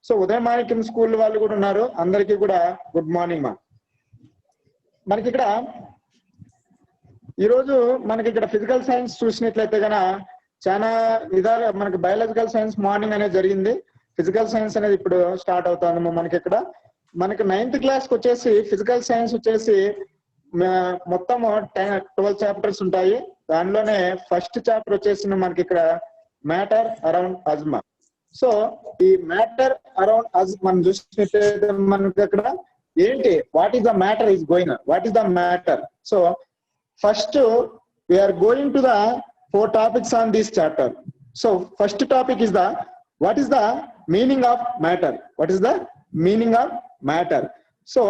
So ఉదయమాణిక్యం school వాళ్ళు కూడా ఉన్నారు, అందరికీ కూడా గుడ్ మార్నింగ్ మా. మనకి ఇక్కడ ఈరోజు మనకి ఇక్కడ ఫిజికల్ సైన్స్ చూసినట్లయితే గన చాలా విధాలు మనకి బయాలజికల్ సైన్స్ మార్నింగ్ అనేది జరిగింది, ఫిజికల్ సైన్స్ అనేది ఇప్పుడు స్టార్ట్ అవుతుంది. మనకి ఇక్కడ మనకి 9th క్లాస్కి వచ్చేసి ఫిజికల్ సైన్స్ వచ్చేసి మొత్తం 12 చాప్టర్స్ ఉంటాయి. దానిలోనే ఫస్ట్ చాప్టర్ వచ్చేసి మనకి ఇక్కడ మ్యాటర్ అరౌండ్ అజ్మా. సో ఈ మ్యాటర్ అరౌండ్ అజ్ మనం చూసినట్లయితే మనకి అక్కడ ఏంటి, what is the matter is going, what is the matter. So first we are going to the 4 topics on this chapter. So first topic is the what is the meaning of matter. What is the meaning of matter? So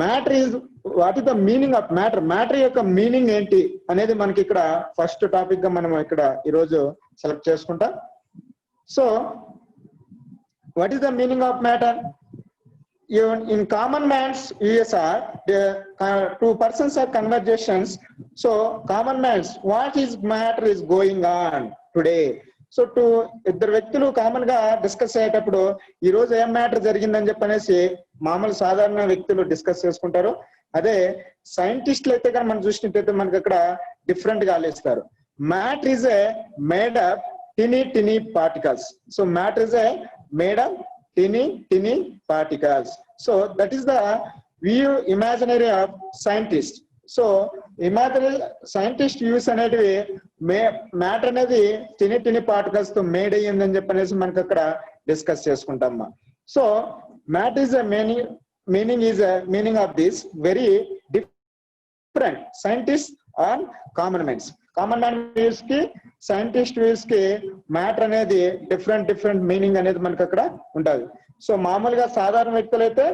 matter is what is the meaning of matter. Matter యొక్క meaning ఏంటి అనేది మనకి ఇక్కడ first topic గా మనం ఇక్కడ ఈరోజు select చేసుకుంటాం. So what is the meaning of matter? In common man's USR, two persons are conversations. So common man's what is matter is going on today. So ఇద్దరు వ్యక్తులు కామన్ గా డిస్కస్ అయ్యేటప్పుడు ఈ రోజు ఏం మ్యాటర్ జరిగిందని చెప్పనేసి మామూలు సాధారణ వ్యక్తులు డిస్కస్ చేసుకుంటారు. అదే సైంటిస్టులు అయితే కానీ మనం చూసినట్టయితే మనకి అక్కడ డిఫరెంట్ గా ఆలోచిస్తారు. Matter is a made up tiny particles. So matter is a made up tiny particles. So that is the view imaginary of scientist. So imaginary scientist views అనేటివి మ్యాటర్ అనేది tiny particles తో made అయ్యిందని చెప్పనేసి మనకి అక్కడ discuss చేసుకుంటాం. So matter is meaning of this very different scientist on common mans. Common man views కి scientist views కి మ్యాటర్ అనేది డిఫరెంట్ మీనింగ్ అనేది మనకి అక్కడ ఉంటుంది. సో మామూలుగా సాధారణ వ్యక్తులు అయితే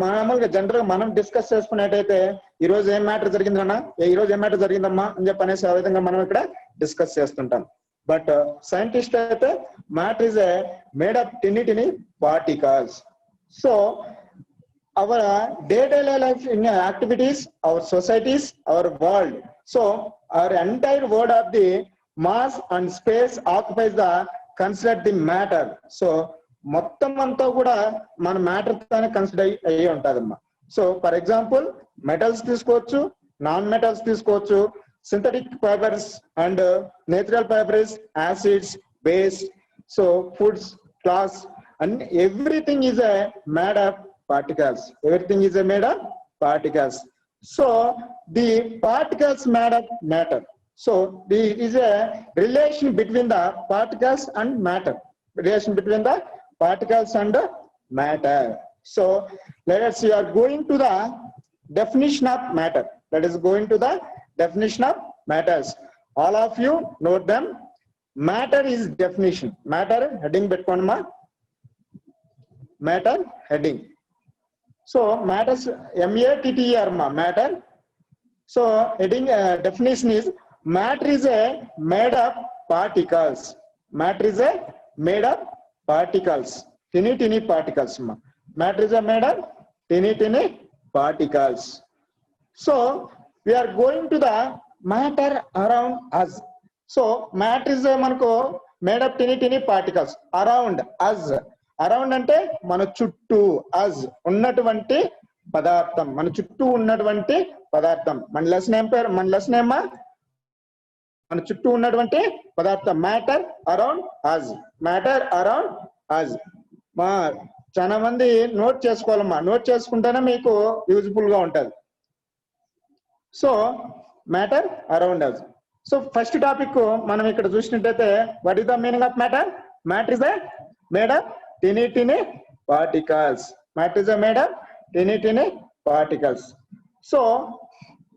మామూలుగా జనరల్ గా మనం డిస్కస్ చేసుకున్నట్టయితే ఈ రోజు ఏం మ్యాటర్ జరిగిందన్నా, ఈ రోజు ఏం మ్యాటర్ జరిగిందమ్మా అని చెప్పనేసి ఆ విధంగా మనం ఇక్కడ డిస్కస్ చేస్తుంటాం. బట్ సైంటిస్ట్ అయితే matter is a made up tiny particles. So our day-to-day life in activities, our societies, our world. So our entire world of the mass and space occupies the considered the matter. So మొత్తం అంతా కూడా మన matter తోనే consider అయ్యి ఉంటుందమ్మా. So for example metals తీసుకోవచ్చు, non metals తీసుకోవచ్చు, synthetic fibres and natural fibres, acids, base, so foods, clothes, and everything is a made up particles. Everything is made of particles. So the particles made of matter. So there is a relation between the particles and matter. Relation between the particles and matter. So let us see, we are going to the definition of matter. Let us go into the definition of matters. All of you note them. Matter is definition. Matter heading betkonma. Matter heading. So matters matter matter. So heading definition is matter is a made up particles. Matter is a made up particles. Tiny particles. Matter is a made up tiny particles. So we are going to the matter around us. So matter is a manko made up tiny particles around us. Around అంటే మన చుట్టూ, అజ్ ఉన్నటువంటి పదార్థం, మన చుట్టూ ఉన్నటువంటి పదార్థం. మన లెసన్ ఏమా, మన చుట్టూ ఉన్నటువంటి పదార్థం. మ్యాటర్ అరౌండ్ అజ్, మ్యాటర్ అరౌండ్ అజ్. మా చాలా మంది నోట్ చేసుకోవాలమ్మా, నోట్ చేసుకుంటేనే మీకు యూజ్ఫుల్ గా ఉంటది. So matter around us. So first topic మనం ఇక్కడ చూసినట్టయితే what is the meaning of matter. Matter is a made up tiny particles. Matter is made of tiny particles. So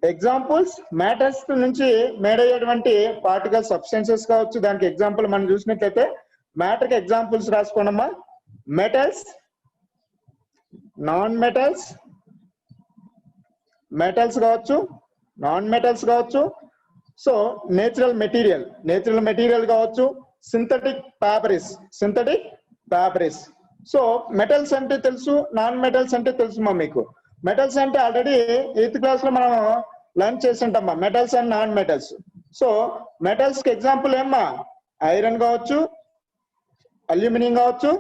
examples matters నుంచి made అయ్యేటువంటి particle substances కావచ్చు. దానికి example మనం చూసినట్లయితే matter కి ఎగ్జాంపుల్స్ రాసుకోండమ్మా. మెటల్స్, నాన్ మెటల్స్, మెటల్స్ కావచ్చు, non metals కావచ్చు. సో నేచురల్ మెటీరియల్ కావచ్చు, సింథటిక్ ఫ్యాబ్రిక్స్. సో మెటల్స్ అంటే తెలుసు, నాన్ మెటల్స్ అంటే తెలుసు మీకు. మెటల్స్ అంటే ఆల్రెడీ 8th క్లాస్ లో మనం లర్న్ చేసి ఉంటామా, metals and non metals. So metals కి ఎగ్జాంపుల్ ఏమ్మా, ఐరన్ కావచ్చు, అల్యూమినియం కావచ్చు,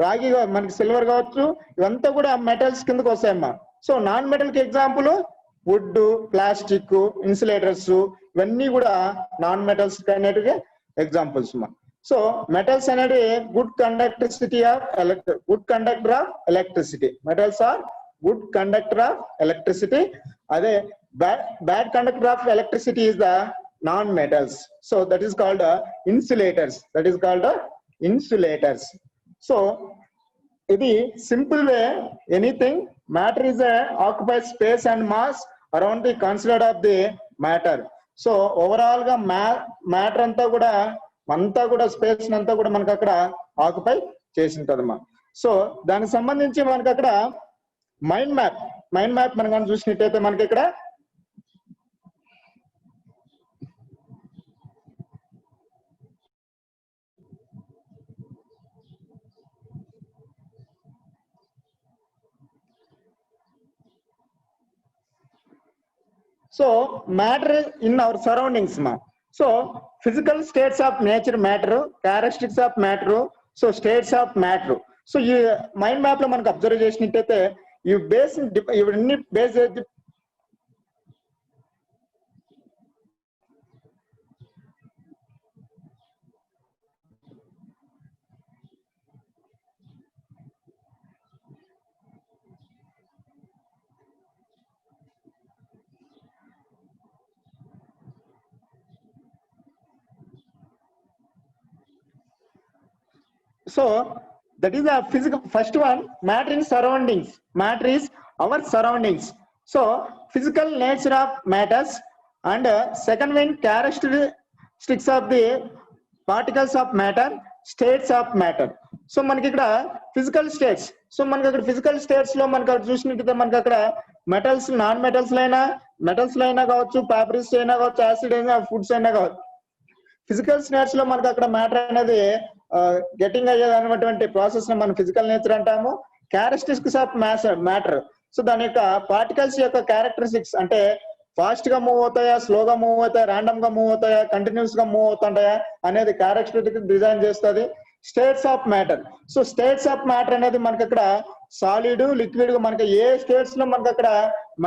రాగి మనకి సిల్వర్ కావచ్చు, ఇవంతా కూడా మెటల్స్ కిందకి వస్తాయమ్మా. సో నాన్ మెటల్ కి ఎగ్జాంపుల్ వుడ్, ప్లాస్టిక్, ఇన్సులేటర్స్, ఇవన్నీ కూడా నాన్ మెటల్స్ అనేటివి ఎగ్జాంపుల్స్ అమ్మా. సో మెటల్స్ అనేది good conductor of electricity. Metals are good conductor of electricity. అదే bad conductor of electricity is the non-metals. So that is called insulators. So ఇది simple way, anything matter is occupies space and mass around the considered of the matter. So overall గా matter అంతా కూడా space అంతా కూడా మనకు అక్కడ occupy చేసి ఉంటదమ్మా. సో దానికి సంబంధించి మనకు అక్కడ మైండ్ మ్యాప్ మనం చూసినట్టయితే మనకి ఇక్కడ so matter in our surroundings ma. So physical states of nature matter, characteristics of matter, so states of matter. So you mind map lo manaku observe chesinattayite you base ivanni base so that is a physical. First one, matter in surroundings. Matter is our surroundings. So physical nature of matters. And second one, characteristics of the particles of matter, states of matter. So మనకి ఇక్కడ physical states. So మనకి అక్కడ physical states లో మనకి అక్కడ చూసినట్టు మనకి అక్కడ మెటల్స్, నాన్ మెటల్స్ అయినా కావచ్చు, ఫ్యాబ్రిక్స్ అయినా కావచ్చు, యాసిడ్ అయినా, ఫుడ్స్ అయినా కావచ్చు. ఫిజికల్ స్టేట్స్ లో మనకి అక్కడ మ్యాటర్ అనేది గెటింగ్ అయ్యేదన్నటువంటి ప్రాసెస్ ని మనం ఫిజికల్ నేచర్ అంటాము. Characteristics of matter. సో దాని యొక్క పార్టికల్స్ యొక్క క్యారెక్టరిస్టిక్స్ అంటే ఫాస్ట్ గా మూవ్ అవుతాయా, స్లోగా మూవ్ అవుతాయా, ర్యాండమ్ గా మూవ్ అవుతాయా, కంటిన్యూస్ గా మూవ్ అవుతుంటాయా అనేది క్యారెక్టరిస్టిక్స్ డిజైన్ చేస్తుంది. States of matter. So states of matter అనేది మనకి అక్కడ సాలిడ్, లిక్విడ్ గా మనకి ఏ స్టేట్స్ లో మనకి అక్కడ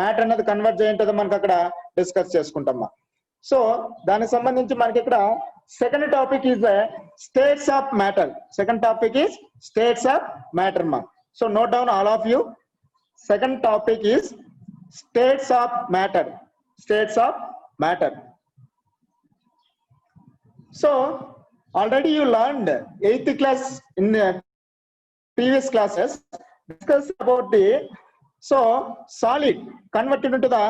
మ్యాటర్ అనేది కన్వర్ట్ చేయింటుందో మనకి అక్కడ డిస్కస్ చేసుకుంటామా. సో దానికి సంబంధించి మనకి ఇక్కడ second topic is states of matter. Second topic is states of matter మా. So note down all of you. Second topic is states of matter. States of matter. So already you learned 8th class in the previous classes discuss about the so solid converted into the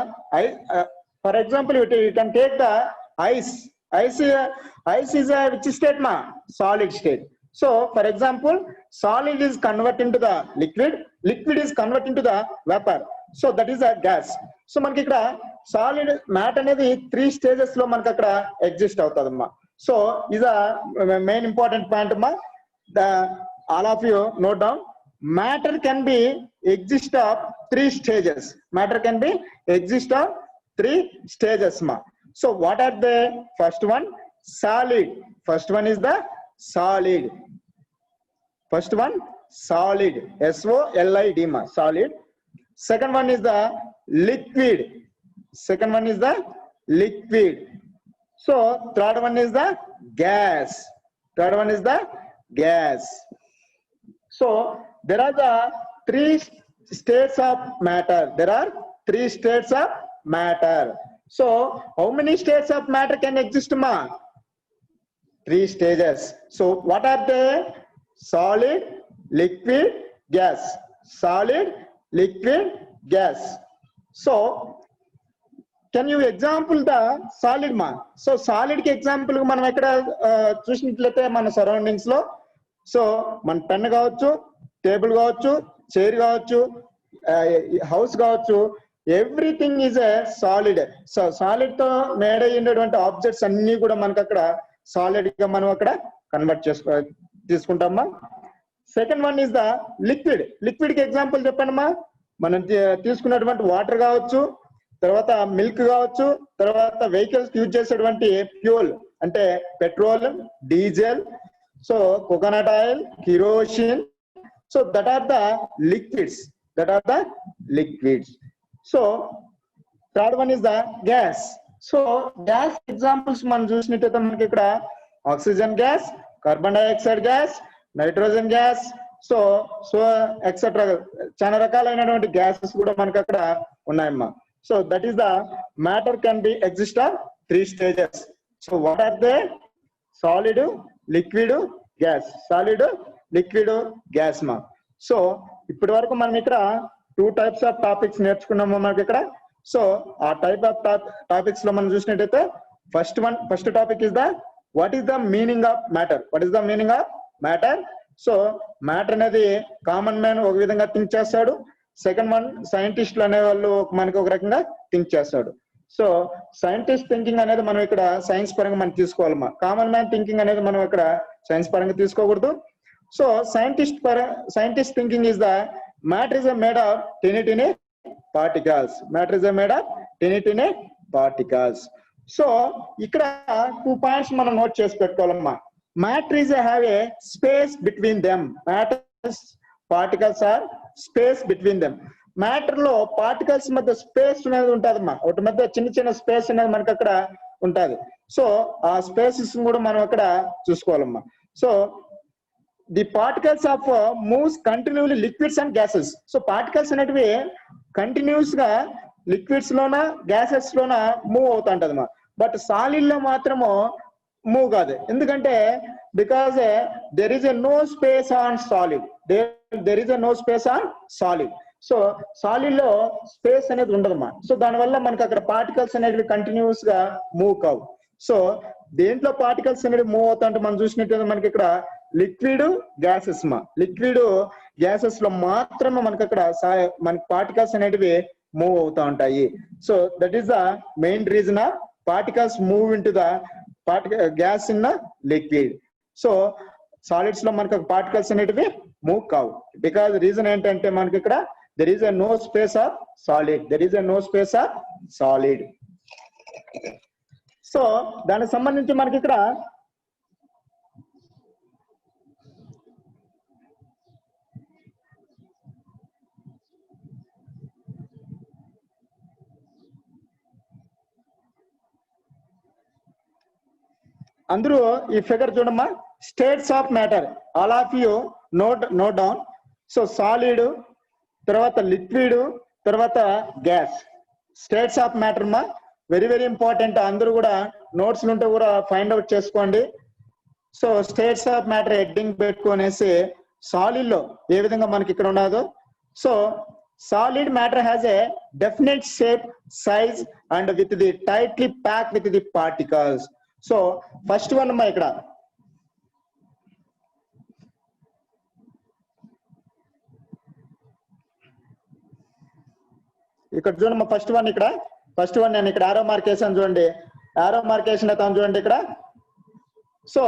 for example you can take the ice is a which state ma? Solid state. So for example solid is converted into the liquid is converted into the vapor. So that is a gas. So మనకి ఇక్కడ solid matter అనేది 3 stages లో మనకి అక్కడ exist అవుతుందమ్మా. So is a main important point ma. All of you note down. Matter can be exist of 3 stages. Matter can be exist of 3 stages ma. So what are the first one? Solid. First one is the solid. First one solid. SOLID ma. Solid. Second one is the liquid. Second one is the liquid. So third one is the gas. Third one is the gas. So there are the 3 states of matter. There are 3 states of matter. So how many states of matter can exist ma? 3 stages. So what are they? Solid, liquid, gas. Solid, liquid, gas. So can you example the solid ma? So solid ki example మనం ఇక్కడ చూసినట్లయితే మన surroundings లో so మన pen కావచ్చు, table కావచ్చు, chair కావచ్చు, house కావచ్చు, everything is a solid. So solid తో మేడ్ అయినటువంటి ఆబ్జెక్ట్స్ అన్ని కూడా మనకు అక్కడ సాలిడ్ గా మనం అక్కడ కన్వర్ట్ తీసుకుంటామా. Second one is the liquid. Liquid కి ఎగ్జాంపుల్ చెప్పండమ్మా. మనం తీసుకున్నటువంటి వాటర్ కావచ్చు, తర్వాత మిల్క్ కావచ్చు, తర్వాత వెహికల్స్ యూజ్ చేసేటువంటి ఫ్యూల్ అంటే petrol, diesel, so coconut oil, kerosene, So that are the liquids. So third one is the gas. So gas examples మనం చూసినట్టయితే మనకి ఇక్కడ oxygen gas, carbon dioxide gas, nitrogen gas, so etcetera చాలా రకాలైనటువంటి gases కూడా మనకి అక్కడ ఉన్నాయమ్మా. So that is the matter can be exist on 3 stages. So what are they? Solid, liquid, gas. Solid, liquid, gas మా. సో ఇప్పటి వరకు మనం ఇక్కడ 2 types ఆఫ్ టాపిక్స్ నేర్చుకున్నాము మనకి ఇక్కడ. సో ఆ టైప్ ఆఫ్ టాపిక్స్ లో మనం చూసినట్టయితే first topic is the what is the meaning of matter. So matter అనేది కామన్ మ్యాన్ ఒక విధంగా థింక్ చేస్తాడు. సెకండ్ వన్ సైంటిస్టులు అనే వాళ్ళు మనకి ఒక రకంగా థింక్ చేస్తాడు. సో సైంటిస్ట్ థింకింగ్ అనేది మనం ఇక్కడ సైన్స్ పరంగా మనం తీసుకోవాలమ్మా. కామన్ మ్యాన్ థింకింగ్ అనేది మనం ఇక్కడ సైన్స్ పరంగా తీసుకోకూడదు. So scientist thinking is the matter is made of tiny particles. So ఇక్కడ 2 points మనం నోట్ చేసి పెట్టుకోవాలమ్మా. Matter is have a space between them. Particles are space between them. Matter లో పార్టికల్స్ మధ్య స్పేస్ అనేది ఉంటదమ్మా. ఒకటి మధ్య చిన్న స్పేస్ అనేది మనకి అక్కడ ఉంటది. సో ఆ స్పేసెస్ కూడా మనం అక్కడ చూసుకోవాలమ్మా. So the particles of moves continuously liquids and gases. So particles అనేటివి కంటిన్యూస్ గా లిక్విడ్స్ లోన గ్యాసెస్ లోన మూవ్ అవుతా ఉంటదమ్మా. బట్ సాలిడ్ లో మాత్రము మూవ్ కాదు. ఎందుకంటే because there is a no space on solid. There is a no space on solid. So solid లో స్పేస్ అనేది ఉండదమ్మా. సో దానివల్ల మనకి అక్కడ పార్టికల్స్ అనేవి కంటిన్యూస్ గా మూవ్ కావు. సో దేంట్లో పార్టికల్స్ అనేవి మూవ్ అవుతా అంటే మనం చూసినట్టు మనకి ఇక్కడ లిక్విడ్ గ్యాసెస్ మా. లిక్విడ్ గ్యాసెస్ లో మాత్రమే మనకి అక్కడ మనకి పార్టికల్స్ అనేటివి మూవ్ అవుతా ఉంటాయి. So that is the main reason of particles move in to the gas in the liquid. So solids లో మనకి పార్టికల్స్ అనేటివి మూవ్ కావు. బికాజ్ రీజన్ ఏంటంటే మనకి ఇక్కడ there is a no space of solid. So దానికి సంబంధించి మనకి ఇక్కడ అందరూ ఈ ఫిగర్ చూడమ్మా. States of matter all of you note down. So solid, తర్వాత లిక్విడ్, తర్వాత గ్యాస్. స్టేట్స్ ఆఫ్ మ్యాటర్ మా వెరీ ఇంపార్టెంట్. అందరూ కూడా నోట్స్ ఉంటే కూడా ఫైండ్ అవుట్ చేసుకోండి. So states of matter heading పెట్టుకునేసి సాలిడ్ లో ఏ విధంగా మనకి ఇక్కడ ఉన్నదో. So solid matter has a definite shape, size and with the tightly pack with the particles. So first one అమ్మా ఇక్కడ చూడమ్మా. ఫస్ట్ వన్ నేను ఇక్కడ ఆరో మార్క్ వేసాను చూడండి. ఆరో మార్క్ వేసిన చూడండి ఇక్కడ. సో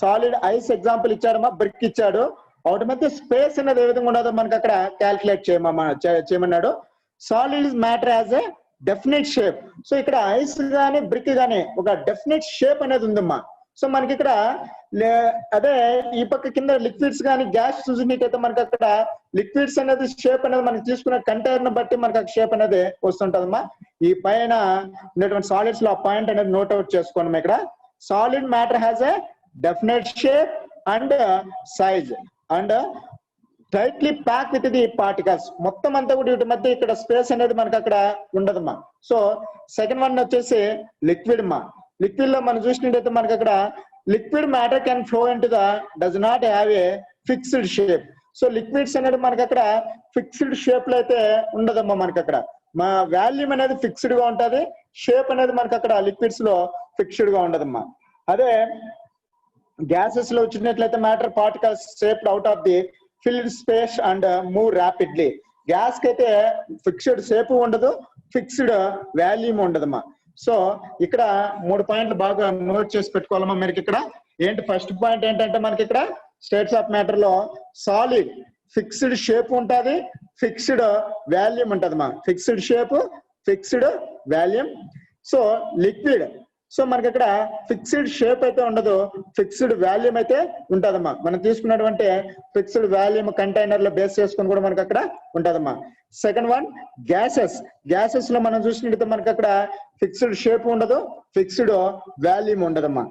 సాలిడ్ ఐస్ ఎగ్జాంపుల్ ఇచ్చాడమ్మా. బ్రిక్ ఇచ్చాడు. వాటి మధ్య స్పేస్ అనేది ఏ విధంగా ఉండదో మనకి అక్కడ క్యాల్కులేట్ చేయమన్నాడు. Solid matter as a definite shape. So ఇక్కడ ఐస్ గానీ బ్రిక్ గానీ ఒక డెఫినెట్ షేప్ అనేది ఉందమ్మా. సో మనకి ఇక్కడ అదే ఈ పక్క కింద లిక్విడ్స్ కానీ గ్యాస్ చూసినట్టయితే మనకి అక్కడ లిక్విడ్స్ అనేది షేప్ అనేది మనం తీసుకునే కంటైనర్ బట్టి మనకి షేప్ అనేది వస్తుంటదమ్మా. ఈ పైన ఉన్నటువంటి సాలిడ్స్ లో ఆ పాయింట్ అనేది నోట్ అవుట్ చేసుకోండి. ఇక్కడ solid matter has a definite shape and size and tightly pack with the particles. మొత్తం అంతా కూడా వీటి మధ్య ఇక్కడ స్పేస్ అనేది మనకి అక్కడ ఉండదమ్మా. సో సెకండ్ వన్ వచ్చేసి లిక్విడ్ మా. లిక్విడ్ లో మనం చూసినట్టయితే మనకి అక్కడ liquid matter can flow in to the does not have a fixed shape. So liquids అనేది మనకి అక్కడ ఫిక్స్డ్ షేప్ లో అయితే ఉండదమ్మా. మనకి అక్కడ మా వాల్యూమ్ అనేది ఫిక్స్డ్ గా ఉంటది. షేప్ అనేది మనకి అక్కడ లిక్విడ్స్ లో ఫిక్స్డ్ గా ఉండదమ్మా. అదే గ్యాసెస్ లో వచ్చినట్లయితే matter particles shaped out of the filled space and move rapidly. Gas కి అయితే ఫిక్స్డ్ షేప్ ఉండదు, ఫిక్స్డ్ వాల్యూమ్ ఉండదమ్మా. సో ఇక్కడ 3 పాయింట్లు బాగా నోట్ చేసి పెట్టుకోవాలమ్మా. మనకి ఇక్కడ ఏంటి ఫస్ట్ పాయింట్ ఏంటంటే మనకి ఇక్కడ స్టేట్స్ ఆఫ్ మ్యాటర్ లో సాలిడ్ ఫిక్స్డ్ షేప్ ఉంటది, ఫిక్స్డ్ వాల్యూమ్ ఉంటదమ్మా. Fixed shape, fixed volume. So liquid so మనకి ఇక్కడ ఫిక్స్డ్ షేప్ అయితే ఉండదు, ఫిక్స్డ్ వాల్యూమ్ అయితే ఉంటదమ్మా. మనం తీసుకున్నటువంటి ఫిక్స్డ్ వాల్యూమ్ కంటైనర్ లో బేస్ చేసుకుని కూడా మనకి అక్కడ ఉంటదమ్మా. సెకండ్ వన్ గ్యాసెస్ లో మనం చూసినట్టయితే మనకి అక్కడ ఫిక్స్డ్ షేప్ ఉండదు, ఫిక్స్డ్ వాల్యూమ్ ఉండదమ్మా.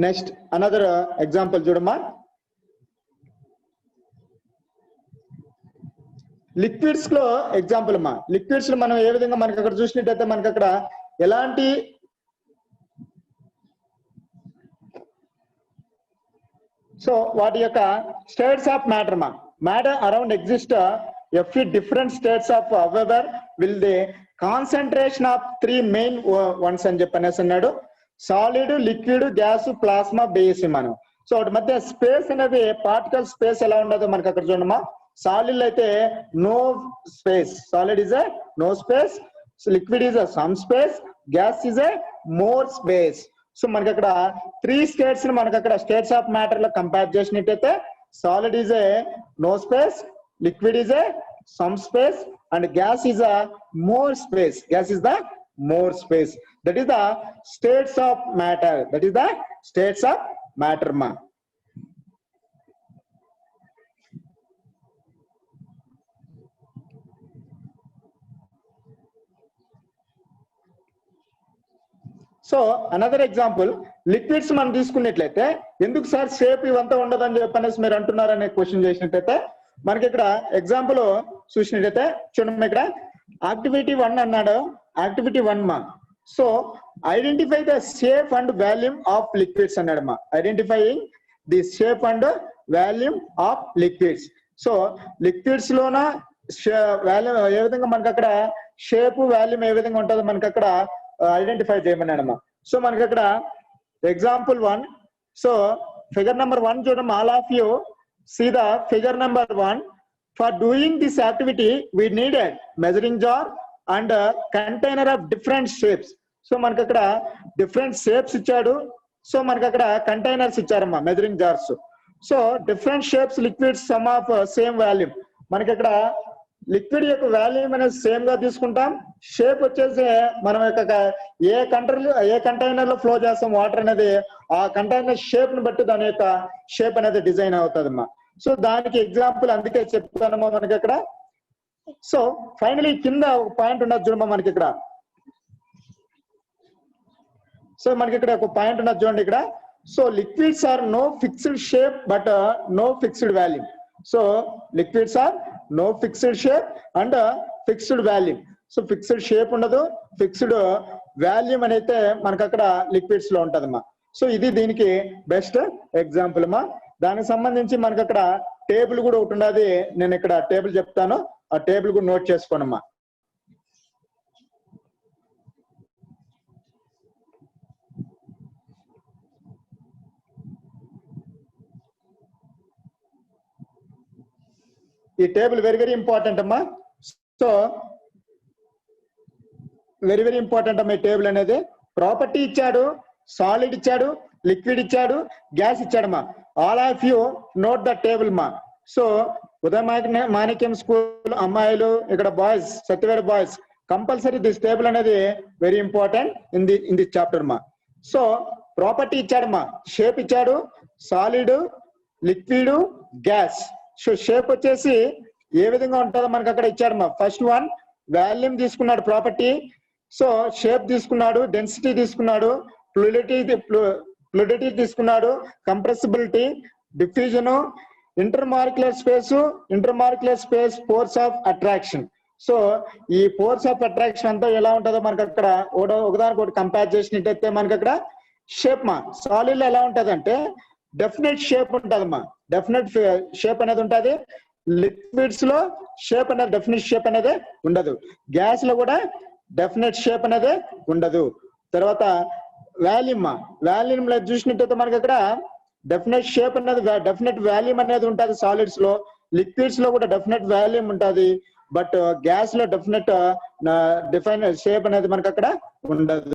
నెక్స్ట్ అనదర్ ఎగ్జాంపుల్ చూడమ్మా. లిక్విడ్స్ లో ఎగ్జాంపుల్ అమ్మా. లిక్విడ్స్ లో మనం ఏ విధంగా మనకి అక్కడ చూసినట్టయితే మనకి అక్కడ ఎలాంటి సో వాటి యొక్క స్టేట్స్ ఆఫ్ మ్యాటర్ అమ్మా. Matter around exist a few different states of however will the concentration of three main ones అని చెప్పనేసి అన్నాడు. Solid, liquid, gas, plasma, base మనం. సో వాటి మధ్య స్పేస్ అనేది పార్టికల్ స్పేస్ ఎలా ఉండదో మనకి అక్కడ చూడమ్మా. సాలిడ్ అయితే no space, solid is a no space, liquid is a some space, gas is a more space. So మనకి అక్కడ త్రీ స్టేట్స్ ని మనకి అక్కడ స్టేట్స్ ఆఫ్ మ్యాటర్ లో కంపేర్ చేసినట్టయితే solid is a no space, liquid is a some space, and gas is a more space. Gas is the more space. That is the states of matter. That is the states of matter ma. So another example, liquids మనం తీసుకున్నట్లయితే ఎందుకు sir shape ఇవంతా ఉండదని చెప్పనేసి మీరు అంటున్నారనే question చేసినట్టయితే మనకి ఇక్కడ example చూసినట్టయితే చూడండి, ఇక్కడ యాక్టివిటీ 1 అన్నాడు. యాక్టివిటీ 1 మా. So identify the shape and volume of liquids అన్నాడు మా. Identifying the shape and volume of liquids. So liquids లోన వాల్యూమ్ ఏ విధంగా మనకి అక్కడ షేప్ వాల్యూమ్ ఏ విధంగా ఉంటుందో మనకి అక్కడ ఐడెంటిఫై చేయమన్నాడు మా. సో మనకి అక్కడ ఎగ్జాంపుల్ 1. సో ఫిగర్ నెంబర్ 1 చూడడం. All of you see the figure number 1. For doing this activity we needed measuring jar and a container of different shapes. So మనకి అక్కడ డిఫరెంట్ షేప్స్ ఇచ్చాడు. సో మనకి అక్కడ కంటైనర్స్ ఇచ్చారమ్మా, measuring jars. So different shapes liquids some of same volume. మనకి అక్కడ liquid యొక్క volume అనేది సేమ్ గా తీసుకుంటాం. షేప్ వచ్చేసి మనం యొక్క ఏ కంటైనర్ లో ఫ్లో చేస్తాం వాటర్ అనేది, ఆ కంటైనర్ షేప్ ని బట్టి దాని యొక్క షేప్ అనేది డిజైన్ అవుతుందమ్మా. సో దానికి ఎగ్జాంపుల్ అందుకే చెప్తానమ్మా మనకి అక్కడ. సో ఫైనలీ కింద ఒక పాయింట్ ఉన్నది చూడమ్మా మనకి ఇక్కడ. సో మనకి ఇక్కడ ఒక పాయింట్ ఉన్నది చూడండి ఇక్కడ. So liquids are no fixed shape but no fixed volume. So liquids are no fixed shape and fixed volume. So fixed shape ఉండదు, ఫిక్స్డ్ వాల్యూమ్ అనేది మనకి అక్కడ లిక్విడ్స్ లో ఉంటదమ్మా. సో ఇది దీనికి బెస్ట్ ఎగ్జాంపుల్ అమ్మా. దానికి సంబంధించి మనకి అక్కడ టేబుల్ కూడా ఒకటి ఉన్నది. నేను ఇక్కడ టేబుల్ చెప్తాను, ఆ టేబుల్ కూడా నోట్ చేసుకోనమ్మా. ఈ టేబుల్ వెరీ వెరీ ఇంపార్టెంట్ అమ్మా. సో వెరీ వెరీ ఇంపార్టెంట్ అమ్మా ఈ టేబుల్ అనేది. ప్రాపర్టీ ఇచ్చాడు, సాలిడ్ ఇచ్చాడు, లిక్విడ్ ఇచ్చాడు, గ్యాస్ ఇచ్చాడమ్మా. All of you note the table మా. సో ఉదయ మాణిక్యం స్కూల్ అమ్మాయిలు, ఇక్కడ బాయ్స్, సత్యవేర బాయ్స్, కంపల్సరీ దిస్ టేబుల్ అనేది very important in this chapter మా. సో ప్రాపర్టీ ఇచ్చాడమ్మా, షేప్ ఇచ్చాడు, solid, liquid, gas. So shape వచ్చేసి ఏ విధంగా ఉంటుందో మనకి అక్కడ ఇచ్చాడమ్మా. ఫస్ట్ వన్ వాల్యూమ్ తీసుకున్నాడు ప్రాపర్టీ. సో షేప్ తీసుకున్నాడు, డెన్సిటీ తీసుకున్నాడు, ఫ్లూయిడిటీ తీసుకున్నాడు, compressibility, diffusion, intermolecular space, force of attraction. So ఈ ఫోర్స్ ఆఫ్ అట్రాక్షన్ అంతా ఎలా ఉంటుందో మనకి అక్కడ ఒకదానికి ఒకటి కంపేర్ చేసినట్టయితే మనకి అక్కడ షేప్ మా. సాలిడ్ లో ఎలా ఉంటది అంటే డెఫినెట్ షేప్ ఉంటదమ్మా, డెఫినెట్ షేప్ అనేది ఉంటది. లిక్విడ్స్ లో షేప్ అనేది డెఫినెట్ షేప్ అనేది ఉండదు. గ్యాస్ లో కూడా డెఫినెట్ షేప్ అనేది ఉండదు. తర్వాత వాల్యూమ్ లో చూసినట్టయితే మనకి అక్కడ డెఫినెట్ షేప్ అనేది, డెఫినెట్ వాల్యూమ్ అనేది ఉంటుంది సాలిడ్స్ లో. లిక్విడ్స్ లో కూడా డెఫినెట్ వాల్యూమ్ ఉంటుంది, బట్ గ్యాస్ లో డెఫినెట్ డిఫైన్ షేప్ అనేది మనకి అక్కడ ఉండదు.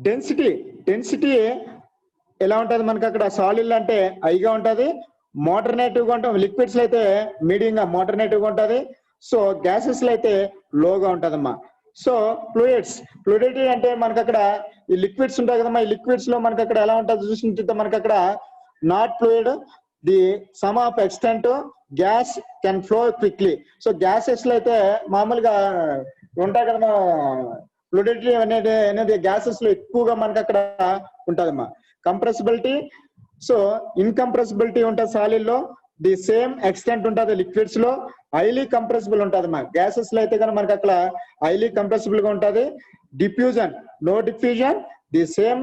డెన్సిటీ ఎలా ఉంటది మనకి అక్కడ? సాలిడ్ అంటే హైగా ఉంటది, మోడరేటివ్ గా ఉంటుంది. లిక్విడ్స్ లో అయితే మీడియం గా మోడరేటివ్ గా ఉంటది. సో గ్యాసెస్ లో అయితే లోగా ఉంటదమ్మా. సో ఫ్లూయిడిటీ అంటే మనకి అక్కడ ఈ లిక్విడ్స్ ఉంటాయి కదమ్మా, ఈ లిక్విడ్స్ లో మనకి అక్కడ ఎలా ఉంటుంది చూసినట్టు మనకి అక్కడ not fluid, the some of extent gas can flow quickly. So gases లో అయితే మామూలుగా ఉంటాయి కదమ్మా, ఫ్లూయిడిటీ అనేది గ్యాసెస్ లో ఎక్కువగా మనకి అక్కడ ఉంటదమ్మా. కంప్రెసిబిలిటీ, సో ఇన్కంప్రెసిబిలిటీ ఉంటుంది సాలిడ్ లో, ది సేమ్ ఎక్స్టెంట్ ఉంటుంది లిక్విడ్స్ లో. హైలీ కంప్రెసిబుల్ ఉంటుంది అమ్మా. గ్యాసెస్ లో అయితే కనుక మనకి అక్కడ హైలీ కంప్రెసిబుల్ గా ఉంటుంది. Diffusion, no diffusion, the same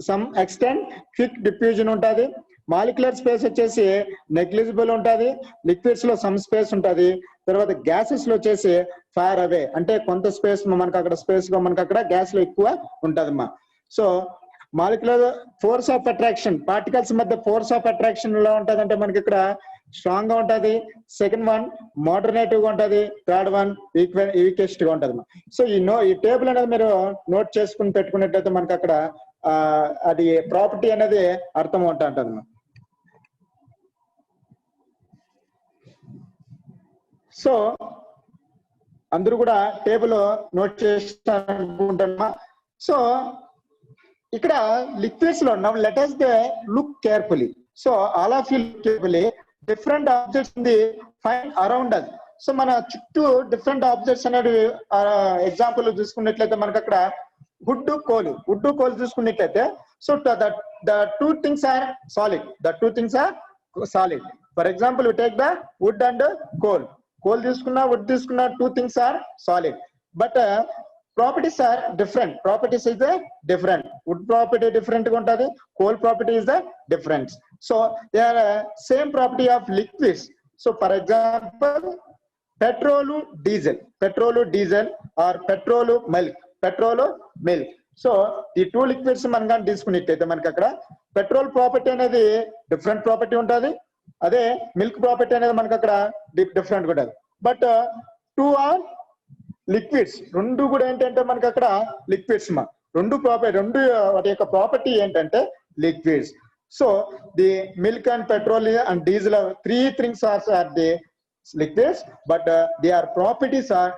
some extent quick diffusion ఉంటుంది. మాలిక్యులర్ స్పేస్ వచ్చేసి నెగ్లిజిబుల్ ఉంటుంది. లిక్విడ్స్ లో సమ్ స్పేస్ ఉంటుంది. తర్వాత గ్యాసెస్ లో వచ్చేసి ఫార్ అవే, అంటే కొంత స్పేస్ మనకి అక్కడ స్పేస్ గా మనకి అక్కడ గ్యాస్ లో ఎక్కువ ఉంటదమ్మా. So molecular force of attraction, particles మధ్య ఫోర్స్ ఆఫ్ అట్రాక్షన్ ఎలా ఉంటది అంటే మనకి ఇక్కడ స్ట్రాంగ్ గా ఉంటది. సెకండ్ వన్ మోడరేటివ్ గా ఉంటది. థర్డ్ వన్ వీకెస్ట్ గా ఉంటది. సో ఈ టేబుల్ అనేది మీరు నోట్ చేసుకుని పెట్టుకున్నట్టయితే మనకి అక్కడ అది ప్రాపర్టీ అనేది అర్థం ఉంటది. సో అందరూ కూడా టేబుల్ నోట్ చేస్తారనుకుంటున్నా. సో ఇక్కడ లిక్విడ్స్ లో now let us look carefully. So all of you look carefully. Different objects ఉంది ఫైండ్ అరౌండ్ అస్. సో మన చుట్టూ డిఫరెంట్ ఆబ్జెక్ట్స్ అనేది ఎగ్జాంపుల్ చూసుకున్నట్లయితే మనకి అక్కడ వుడ్ కోల్ చూసుకున్నట్లయితే, so the two things are solid. For example we take the wood and coal తీసుకున్నా, wood తీసుకున్నా, two things are solid. But properties are different. Properties is the different. Wood property different గా ఉంటది, coal property is the different. So they are same property of liquids. So for example petrol diesel or petrol milk. So ఈ two liquids మనం కానీ తీసుకున్నట్లయితే మనకి అక్కడ petrol property అనేది different property ఉంటుంది, అదే మిల్క్ ప్రాపర్టీ అనేది మనకి అక్కడ డిఫరెంట్ గా ఉంటుంది. బట్ టూ ఆర్ లిక్విడ్స్, రెండు కూడా ఏంటంటే మనకి అక్కడ లిక్విడ్స్ రెండు వాటి యొక్క ప్రాపర్టీ ఏంటంటే liquids. So the milk and petrol and diesel, three things are the liquids, but their properties are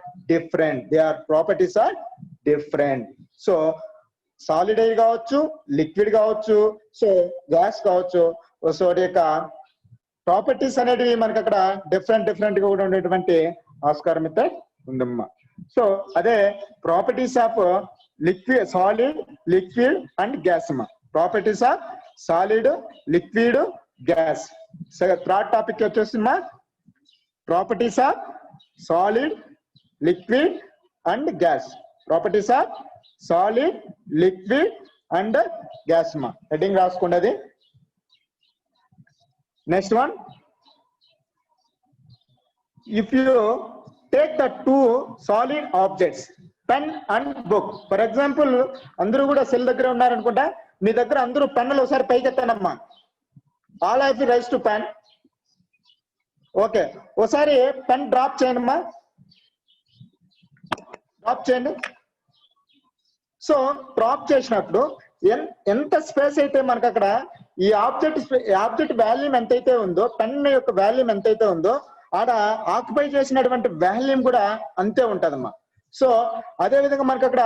different. So solid అయి కావచ్చు, లిక్విడ్ కావచ్చు, సో గ్యాస్ కావచ్చు. సో వాటి యొక్క ప్రాపర్టీస్ అనేటివి మనకి అక్కడ డిఫరెంట్ గా కూడా ఉండేటువంటి ఆస్కారం అయితే ఉందమ్మా. సో అదే properties of solid, liquid and gas అమ్మా. Properties of solid, liquid, gas. Third topic వచ్చేసిందమ్మా properties of solid, liquid and gas. Properties of solid, liquid and gas అమ్మా. హెడ్డింగ్ రాసుకోండి. Next one, if you take the two solid objects pen and book. For example అందరూ కూడా cell దగ్గర ఉన్నారనుకుంటా, మీ దగ్గర అందరూ పెన్నులు ఒకసారి పైకి ఎత్తానమ్మా. All of you raise to pen. Okay, ఒకసారి పెన్ డ్రాప్ చేయండి. సో డ్రాప్ చేసినప్పుడు ఎంత స్పేస్ అయితే మనకి అక్కడ ఈ ఆబ్జెక్ట్ వాల్యూమ్ ఎంతైతే ఉందో, పెన్ యొక్క వాల్యూమ్ ఎంతైతే ఉందో ఆడ ఆక్యుపై చేసినటువంటి వాల్యూమ్ కూడా అంతే ఉంటదమ్మా. సో అదే విధంగా మనకి అక్కడ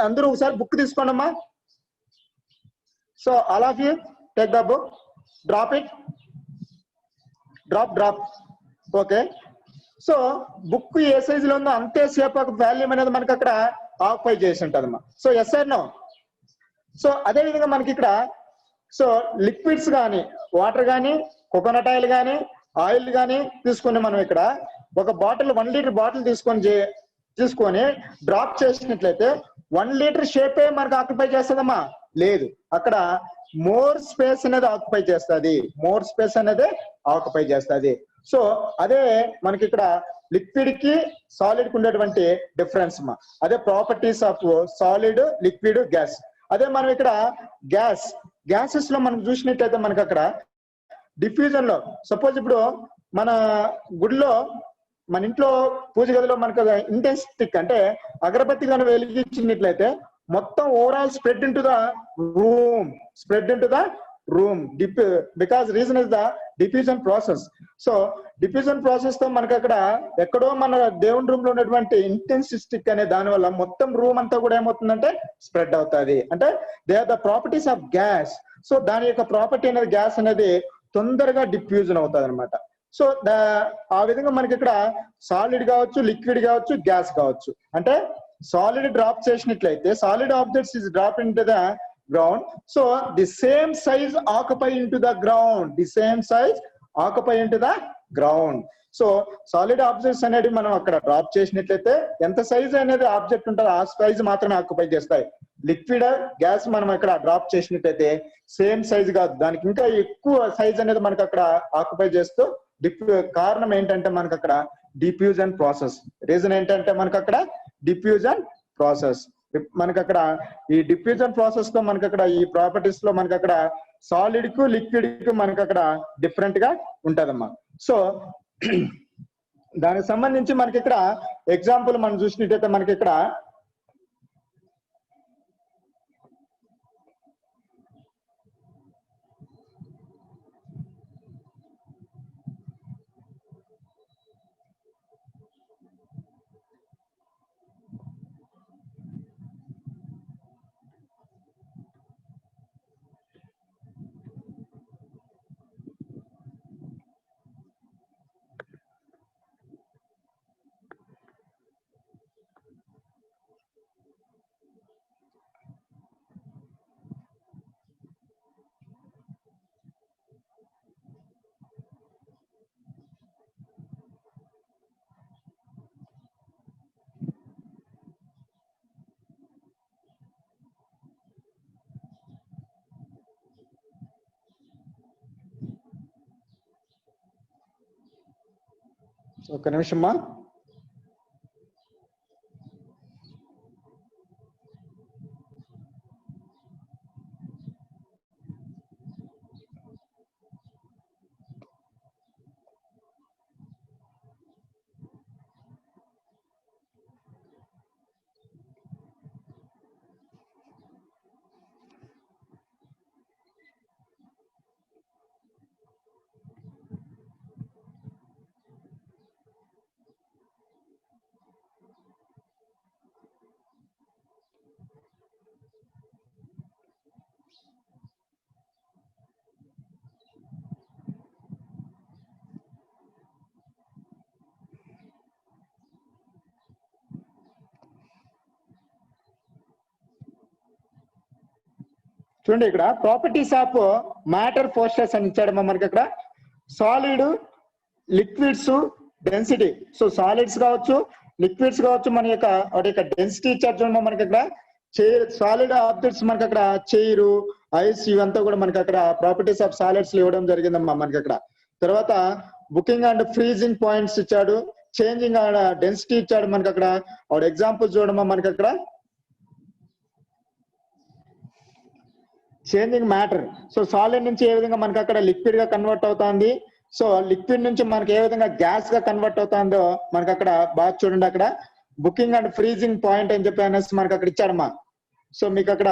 అందరూ ఒకసారి బుక్ తీసుకోండమ్మా. So all of you take the book, drop it, drop. Okay, so book ఏ సైజ్ లో ఉందో అంతే సేపు వాల్యూమ్ అనేది మనకి అక్కడ ఆక్యుపై చేసి ఉంటదమ్మా. So yes or no? So అదే విధంగా మనకి ఇక్కడ సో లిక్విడ్స్ కానీ, వాటర్ కానీ, కోకోనట్ ఆయిల్ కానీ, ఆయిల్ కానీ తీసుకొని మనం ఇక్కడ ఒక బాటిల్ 1 లీటర్ బాటిల్ తీసుకొని డ్రాప్ చేసినట్లయితే 1 లీటర్ షేపే మనకు ఆక్యుపై చేస్తుందమ్మా? లేదు, అక్కడ మోర్ స్పేస్ అనేది ఆక్యుపై చేస్తుంది. సో అదే మనకి ఇక్కడ లిక్విడ్ కి సాలిడ్ కి ఉండేటువంటి డిఫరెన్స్ అమ్మా. అదే properties of solid, liquid, gas. అదే మనం ఇక్కడ గ్యాసెస్ లో మనం చూసినట్లయితే మనకి అక్కడ డిఫ్యూజన్ లో, సపోజ్ ఇప్పుడు మన గుడిలో, మన ఇంట్లో పూజ గదిలో మనకు ఇంటెన్స్ స్టిక్ అంటే అగరబత్తి కానీ వెలిగించినట్లయితే మొత్తం overall spread into the room because reason is the diffusion process. So diffusion process తో మనకి అక్కడ ఎక్కడో మన దేవుని రూమ్ లో ఉన్నటువంటి ఇంటెన్సిస్టిక్ అనే దాని వల్ల మొత్తం రూమ్ అంతా కూడా ఏమవుతుందంటే స్ప్రెడ్ అవుతుంది. అంటే they are the properties of gas. So దాని యొక్క ప్రాపర్టీ అనేది గ్యాస్ అనేది తొందరగా డిఫ్యూజన్ అవుతుంది అనమాట. సో ఆ విధంగా మనకి ఇక్కడ సాలిడ్ కావచ్చు, లిక్విడ్ కావచ్చు, గ్యాస్ కావచ్చు. అంటే సాలిడ్ డ్రాప్ చేసినట్లయితే solid objects is drop in to the ground, so the same size occupy into the ground. So solid objects అనేది మనం అక్కడ డ్రాప్ చేసినట్లయితే ఎంత సైజ్ అనేది ఆబ్జెక్ట్ ఉంటుందో ఆ సైజ్ మాత్రమే ఆక్యుపై చేస్తాయి. లిక్విడ్ గ్యాస్ మనం అక్కడ డ్రాప్ చేసినట్లయితే సేమ్ సైజ్ కాదు, దానికి ఇంకా ఎక్కువ సైజ్ అనేది మనకు అక్కడ ఆక్యుపై చేస్తూ కారణం ఏంటంటే మనకు అక్కడ డిఫ్యూజన్ ప్రాసెస్. రీజన్ ఏంటంటే మనకు అక్కడ డిఫ్యూజన్ ప్రాసెస్. మనకి అక్కడ ఈ డిఫ్యూజన్ ప్రాసెస్ తో మనకి అక్కడ ఈ ప్రాపర్టీస్ లో మనకి అక్కడ సాలిడ్ కు లిక్విడ్ కు మనకి అక్కడ డిఫరెంట్ గా ఉంటదమ్మా. సో దానికి సంబంధించి మనకి ఇక్కడ ఎగ్జాంపుల్ మనం చూసినట్టయితే మనకి ఇక్కడ ఒక నిమిషమ్మా. చూడండి ఇక్కడ ప్రాపర్టీస్ ఆఫ్ మ్యాటర్ ఫోర్సెస్ అని ఇచ్చాడమ్మా మనకి అక్కడ. Solid, liquids, density. So solids కావచ్చు, లిక్విడ్స్ కావచ్చు, మన యొక్క వాటి యొక్క డెన్సిటీ ఇచ్చారు చూడమ్మా మనకి అక్కడ. సాలిడ్ ఆబ్జెక్ట్స్ మనకి అక్కడ చైరు, ఐస్ ఇవంతా కూడా మనకి అక్కడ ప్రాపర్టీస్ ఆఫ్ సాలిడ్స్ ఇవ్వడం జరిగిందమ్మా మనకి అక్కడ. తర్వాత బుకింగ్ అండ్ ఫ్రీజింగ్ పాయింట్స్ ఇచ్చాడు, చేంజింగ్ డెన్సిటీ ఇచ్చాడు మనకి అక్కడ. వాడు ఎగ్జాంపుల్ చూడమ్మా మనకి అక్కడ. Changing matter. సో సాలిడ్ నుంచి ఏ విధంగా మనకి అక్కడ లిక్విడ్ గా కన్వర్ట్ అవుతుంది, సో లిక్విడ్ నుంచి మనకి ఏ విధంగా గ్యాస్ గా కన్వర్ట్ అవుతుందో మనకి అక్కడ బాగా చూడండి. అక్కడ బుకింగ్ అండ్ ఫ్రీజింగ్ పాయింట్ అని చెప్పి అనేసి మనకి అక్కడ ఇచ్చాడమ్మా. సో మీకు అక్కడ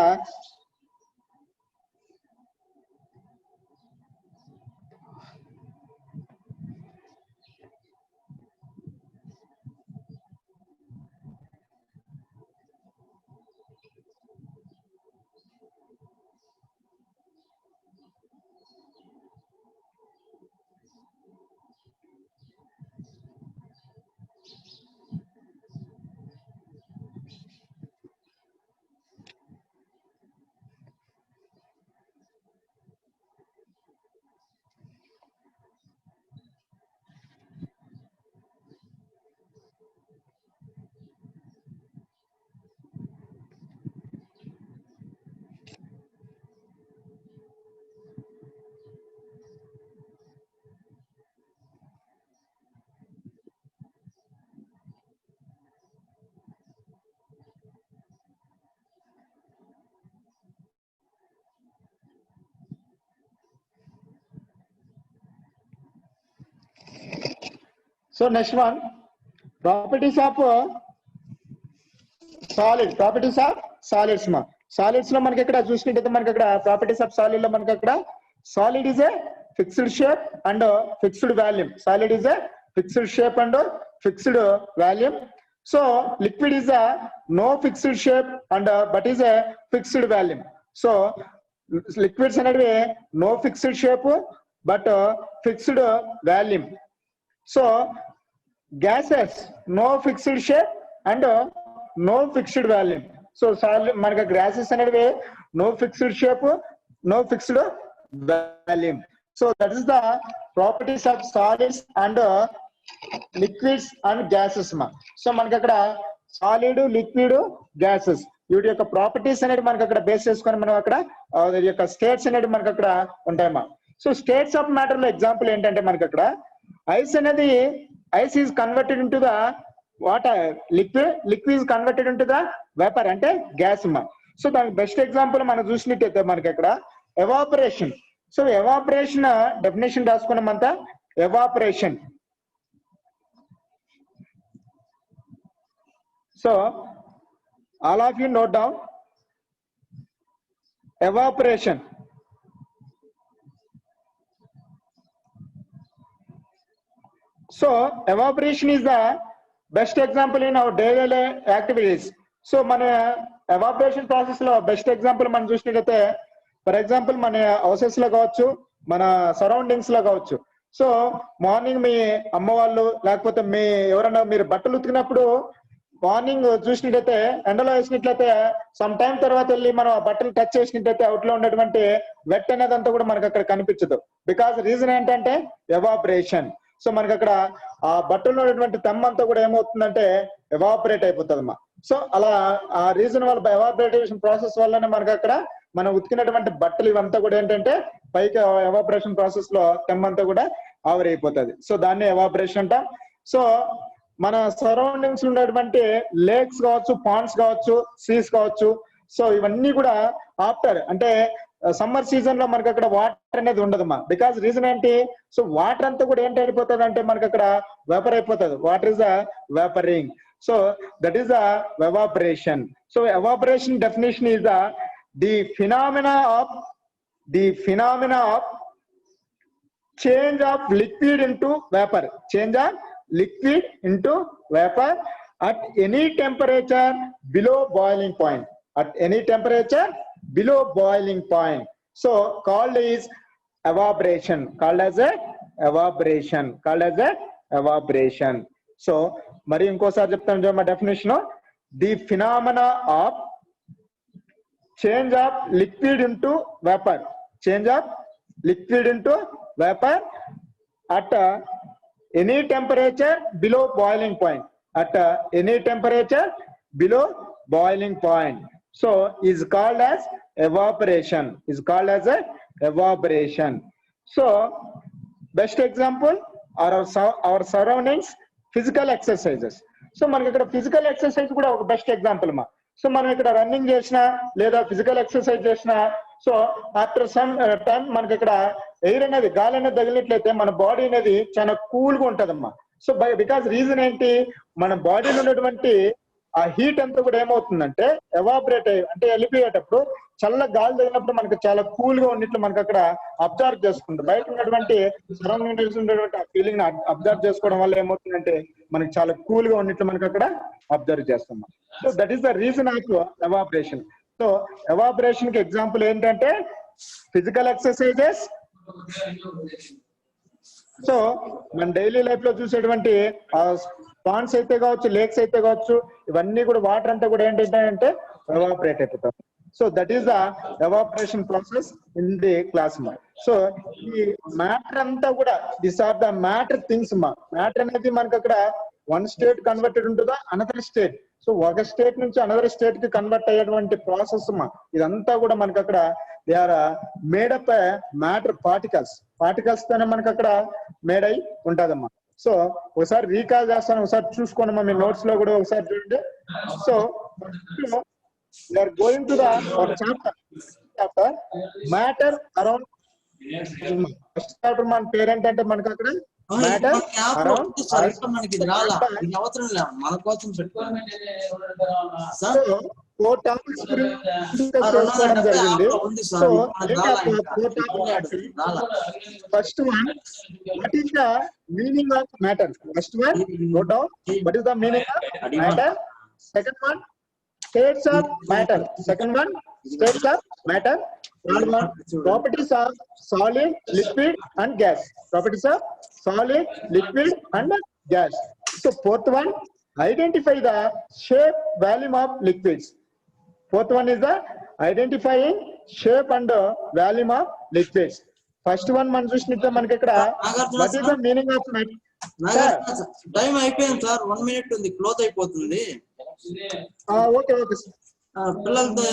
So next one, properties of solid. Properties of solids మా. సాలిడ్స్ లో మనకి ఇక్కడ చూసినట్టయితే మనకి అక్కడ ప్రాపర్టీస్ ఆఫ్ సాలిడ్ లో మనకి అక్కడ solid is a fixed shape and fixed volume. Solid is a fixed shape and fixed volume. So liquid is a no fixed shape and but is a fixed volume. So liquids అనేవి no fixed shape but fixed volume. So gases no fixed shape and no fixed volume. So మనకి gases అనేవి no fixed shape no fixed volume. So that is the properties of solids and liquids and gases మా. So మనకి అక్కడ solid liquid gases వీటి యొక్క properties అనేది మనకి అక్కడ బేస్ చేసుకొని మనం అక్కడ యొక్క స్టేట్స్ అనేది మనకి అక్కడ ఉంటాయమ్మా. సో స్టేట్స్ ఆఫ్ మ్యాటర్ లో ఎగ్జాంపుల్ ఏంటంటే మనకి అక్కడ ఐస్ అనేది ice is converted into the water, liquid is converted into the vapour అంటే గ్యాస్ అమ్మా. సో దానికి బెస్ట్ ఎగ్జాంపుల్ మనం చూసినట్టయితే మనకి అక్కడ ఎవాపరేషన్. సో ఎవాపరేషన్ డెఫినేషన్ రాసుకున్నామంతా. Evaporation so all of you note down evaporation. So evaporation is the best example in our daily activities. So మన evaporation process లో బెస్ట్ ఎగ్జాంపుల్ మనం చూసినట్లయితే ఫర్ ఎగ్జాంపుల్ మన హౌసెస్ లో కావచ్చు, మన సరౌండింగ్స్ లో కావచ్చు. సో మార్నింగ్ మీ అమ్మ వాళ్ళు లేకపోతే మీ ఎవరైనా మీరు బట్టలు ఉతికినప్పుడు మార్నింగ్ చూసినట్టయితే ఎండలో వేసినట్లయితే సమ్ టైం తర్వాత వెళ్ళి మనం ఆ బట్టలు టచ్ చేసినట్టయితే అవుట్ లో ఉన్నటువంటి వెట్ అనేది అంతా కూడా మనకు అక్కడ కనిపించదు. బికాస్ రీజన్ ఏంటంటే ఎవాపరేషన్. సో మనకి అక్కడ ఆ బట్టల్లో ఉన్నటువంటి తెమ్మ అంతా కూడా ఏమవుతుందంటే ఎవాపరేట్ అయిపోతుందమ్మా. సో అలా ఆ రీజన్ వల్ల ఎవాపరేషన్ ప్రాసెస్ వల్లనే మనకి అక్కడ మనం ఉతికినటువంటి బట్టలు ఇవంతా కూడా ఏంటంటే పైకి ఎవాపరేషన్ ప్రాసెస్ లో తెమ్మంతా కూడా ఆవిరైపోతుంది. సో దాన్ని ఎవాపరేషన్ అంటాం. సో మన సరౌండింగ్స్ ఉన్నటువంటి లేక్స్ కావచ్చు, పాండ్స్ కావచ్చు, సీస్ కావచ్చు. సో ఇవన్నీ కూడా ఆఫ్టర్ అంటే సమ్మర్ సీజన్ లో మనకి అక్కడ వాటర్ అనేది ఉండదమ్మా. బికాస్ రీజన్ ఏంటి? సో వాటర్ అంతా కూడా ఏంటి అయిపోతుంది అంటే మనకి అక్కడ వేపర్ అయిపోతుంది. Water is the vapouring. So that is the evaporation. So evaporation definition is the phenomena of change of liquid into vapor, change of liquid into vapor at any temperature below boiling point, at any temperature below boiling point. So called is evaporation, called as a evaporation, called as a evaporation. So మరి ఇంకోసారి చెప్తాను చూడమ్మా definition. The phenomena of change of liquid into vapor, change of liquid into vapor at any temperature below boiling point, at any temperature below boiling point. So is called as evaporation, is called as a evaporation. So best example are our surroundings, physical exercises. So మనకి ఇక్కడ physical exercise కూడా ఒక best example మా. So మనం ఇక్కడ running చేసినా లేదా physical exercise చేసినా సో ఆఫ్టర్ సమ్ టైం మనకి ఇక్కడ ఎయిర్ అనేది గాలి అనేది తగిలినట్లయితే మన బాడీ అనేది చాలా కూల్ గా ఉంటదమ్మా. సో బికాస్ రీజన్ ఏంటి? మన బాడీలో ఉన్నటువంటి ఆ హీట్ అంతా కూడా ఏమవుతుందంటే ఎవాపరేట్ అంటే వెళ్ళిపోయేటప్పుడు చల్ల గాలి తగిలినప్పుడు మనకి చాలా కూల్ గా ఉన్నట్లు మనకి అక్కడ అబ్జర్వ్ చేసుకుంటాం. బయట ఉన్నటువంటి సరౌండింగ్స్ ఉన్నటువంటి ఆ ఫీలింగ్ అబ్జర్వ్ చేసుకోవడం వల్ల ఏమవుతుందంటే మనకి చాలా కూల్ గా ఉన్నట్లు మనకి అక్కడ అబ్జర్వ్ చేస్తున్నాం. So that is the reason of evaporation. So evaporation కి ఎగ్జాంపుల్ ఏంటంటే ఫిజికల్ ఎక్సర్సైజెస్. సో మన డైలీ లైఫ్ లో చూసేటువంటి పాండ్స్ అయితే కావచ్చు, లేక్స్ అయితే కావచ్చు, ఇవన్నీ కూడా వాటర్ అంతా కూడా ఏంటంటే ఎవాపరేట్ అయిపోతాం. So that is the evaporation process in the class మా. సో ఈ మ్యాటర్ అంతా కూడా this are the matter things మా. మ్యాటర్ అనేది మనకి అక్కడ వన్ స్టేట్ కన్వర్టెడ్ ఉంటుందా అనదర్ స్టేట్. సో ఒక స్టేట్ నుంచి అనదర్ స్టేట్ కి కన్వర్ట్ అయ్యేటువంటి ప్రాసెస్ మా. ఇదంతా కూడా మనకి అక్కడ they are made up matter particles. Particles తోనే మనకి అక్కడ మేడ్ అయి ఉంటదమ్మా. సో ఒకసారి రీకాల్ చేస్తాను, ఒకసారి చూసుకోండి మీ నోట్స్ లో కూడా ఒకసారి చూడండి. So we are going to the chapter matter around. First chapter మన పేరు ఏంటంటే మనకి అక్కడ matter around us. మనకి ఇది రాలా, ఇది అవసరం లే, మన కోసం పెట్టుకోవాలి. So 4 topics గురించి చేసుకోవడం జరిగింది. So first one, what is the meaning of matter? First one, go down. What is the meaning of matter? Second one, states of matter. Second one, states of matter. Third one, properties of solid, liquid and gas. Properties of solid, liquid and gas. So fourth one, identify the shape, volume of liquids. Fourth one is the identifying shape and volume of liquids. First one man చూసినట్టే మనకి ఇక్కడ what is the meaning of matter? Time అయిపోయింది sir, 1 minute ఉంది, close అయిపోతుంది. Okay okay పిల్లలతో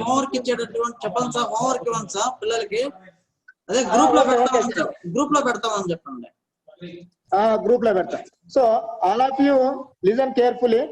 homework ఇచ్చేటటువంటి చెప్పండి sir, homework ఇవ్వండి సార్ పిల్లలకి. అదే గ్రూప్ లో పెడతామని చెప్పండి. గ్రూప్ లో పెడతా. So all of you listen carefully.